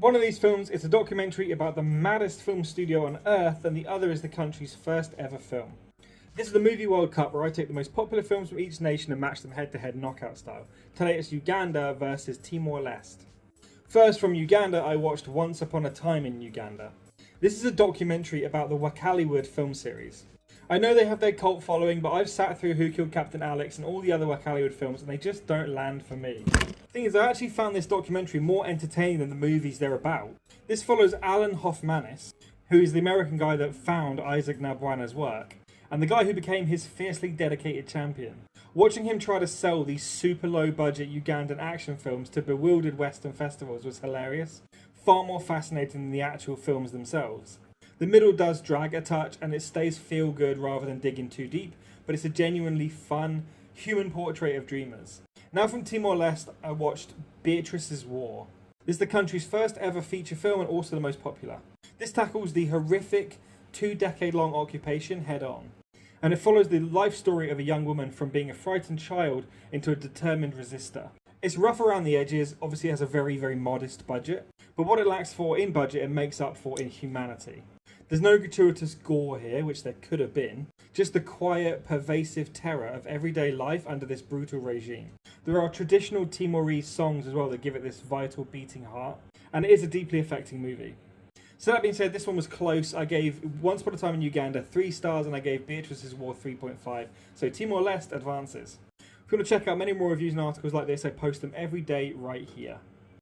One of these films is a documentary about the maddest film studio on earth, and the other is the country's first ever film. This is the Movie World Cup, where I take the most popular films from each nation and match them head-to-head knockout style. Today it's Uganda versus Timor-Leste. First, from Uganda, I watched Once Upon a Time in Uganda. This is a documentary about the Wakaliwood film series. I know they have their cult following, but I've sat through Who Killed Captain Alex and all the other Wakaliwood films, and they just don't land for me. The thing is, I actually found this documentary more entertaining than the movies they're about. This follows Alan Hoffmanis, who is the American guy that found Isaac Nabwana's work, and the guy who became his fiercely dedicated champion. Watching him try to sell these super low budget Ugandan action films to bewildered Western festivals was hilarious, far more fascinating than the actual films themselves. The middle does drag a touch and it stays feel good rather than digging too deep, but it's a genuinely fun, human portrait of dreamers. Now from Timor-Leste, I watched Beatrice's War. This is the country's first ever feature film and also the most popular. This tackles the horrific 2-decade-long occupation head on, and it follows the life story of a young woman from being a frightened child into a determined resistor. It's rough around the edges, obviously it has a very, very modest budget, but what it lacks for in budget it makes up for in humanity. There's no gratuitous gore here, which there could have been, just the quiet, pervasive terror of everyday life under this brutal regime. There are traditional Timorese songs as well that give it this vital beating heart, and it is a deeply affecting movie. So that being said, this one was close. I gave Once Upon a Time in Uganda 3 stars, and I gave Beatrice's War 3.5, so Timor-Leste advances. If you want to check out many more reviews and articles like this, I post them every day right here.